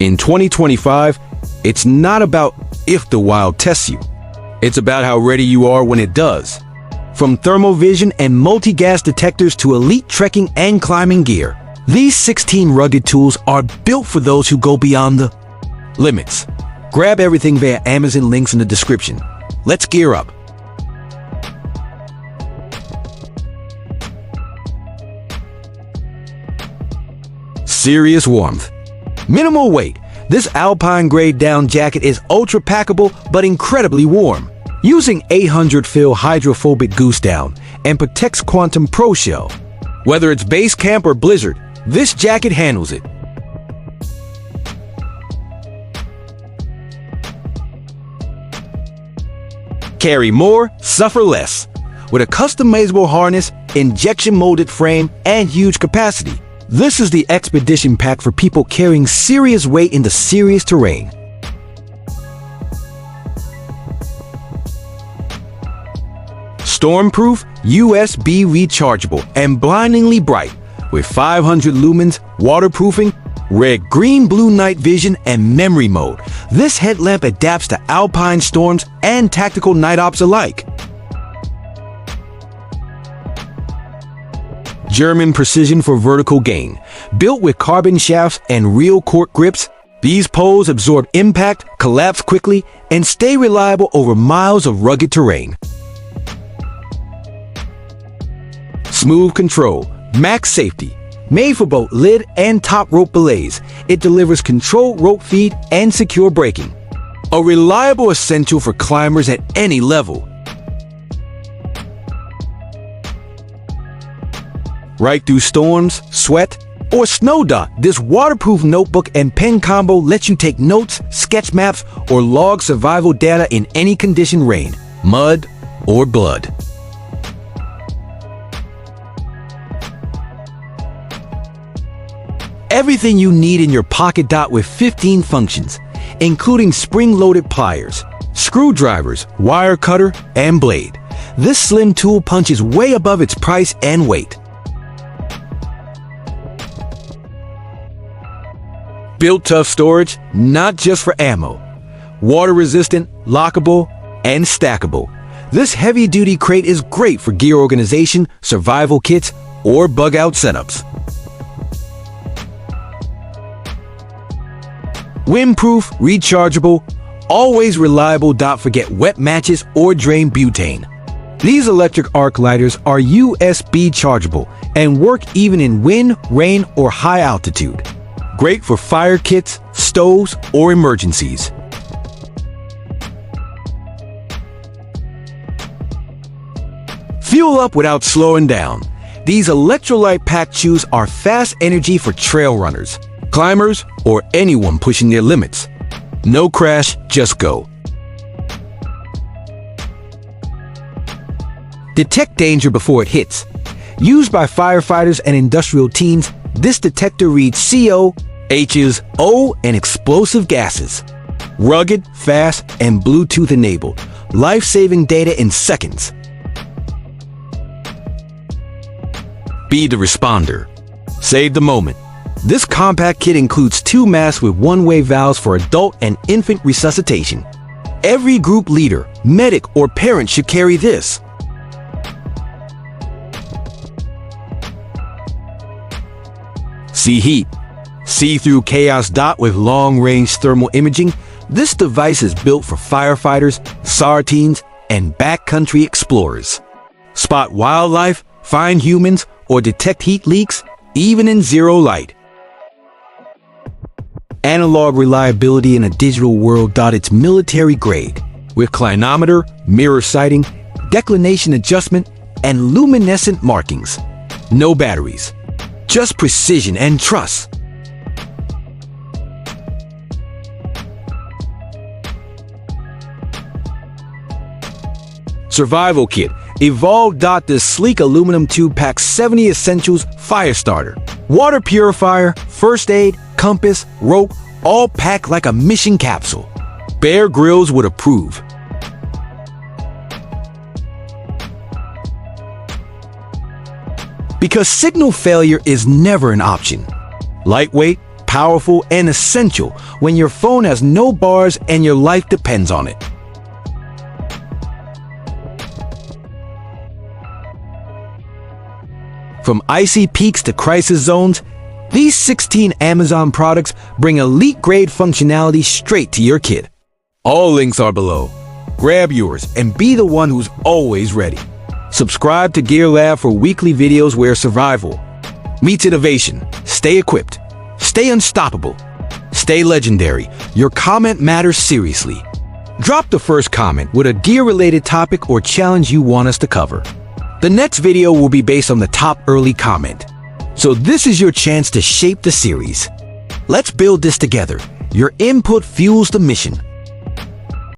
In 2025, it's not about if the wild tests you. It's about how ready you are when it does. From thermal vision and multi-gas detectors to elite trekking and climbing gear, these 16 rugged tools are built for those who go beyond the limits. Grab everything via Amazon links in the description. Let's gear up. Serious warmth. Minimal weight. This alpine-grade down jacket is ultra-packable but incredibly warm. Using 800 fill hydrophobic goose down and protects Quantum Pro shell. Whether it's base camp or blizzard, this jacket handles it. Carry more, suffer less. With a customizable harness, injection-molded frame, and huge capacity, this is the expedition pack for people carrying serious weight in the serious terrain. Stormproof, USB rechargeable, and blindingly bright, with 500 lumens, waterproofing, red, green, blue night vision, and memory mode. This headlamp adapts to alpine storms and tactical night ops alike. German precision for vertical gain. Built with carbon shafts and real cork grips, these poles absorb impact, collapse quickly, and stay reliable over miles of rugged terrain. Smooth control, max safety. Made for both lid and top rope belays, it delivers controlled rope feed and secure braking. A reliable essential for climbers at any level. Right through storms, sweat, or snow dot, this waterproof notebook and pen combo lets you take notes, sketch maps, or log survival data in any condition: rain, mud, or blood. Everything you need in your pocket dot with 15 functions, including spring-loaded pliers, screwdrivers, wire cutter, and blade. This slim tool punches way above its price and weight. Built tough storage, not just for ammo. Water-resistant, lockable, and stackable. This heavy-duty crate is great for gear organization, survival kits, or bug-out setups. Windproof, rechargeable, always reliable. Forget wet matches or drain butane. These electric arc lighters are USB chargeable and work even in wind, rain, or high altitude. Great for fire kits, stoves, or emergencies. Fuel up without slowing down. These electrolyte-packed shoes are fast energy for trail runners, climbers, or anyone pushing their limits. No crash, just go. Detect danger before it hits. Used by firefighters and industrial teams, this detector reads CO, H's, O, and explosive gases. Rugged, fast, and Bluetooth enabled. Life-saving data in seconds. Be the responder. Save the moment. This compact kit includes 2 masks with one-way valves for adult and infant resuscitation. Every group leader, medic, or parent should carry this. See heat. See-through chaos dot with long-range thermal imaging. This device is built for firefighters, SAR teams, and backcountry explorers. Spot wildlife, find humans, or detect heat leaks, even in zero light. Analog reliability in a digital world. It's military grade, with clinometer, mirror sighting, declination adjustment, and luminescent markings. No batteries, just precision and trust. Survival Kit. Evolve. This sleek aluminum tube packs 70 essentials: fire starter, water purifier, first aid, compass, rope, all packed like a mission capsule. Bear Grylls would approve. Because signal failure is never an option. Lightweight, powerful and essential when your phone has no bars and your life depends on it. From icy peaks to crisis zones, these 16 Amazon products bring elite-grade functionality straight to your kid. All links are below. Grab yours and be the one who's always ready. Subscribe to Gear Lab for weekly videos where survival meets innovation. Stay equipped. Stay unstoppable. Stay legendary. Your comment matters seriously. Drop the first comment with a gear-related topic or challenge you want us to cover. The next video will be based on the top early comment. So this is your chance to shape the series. Let's build this together. Your input fuels the mission.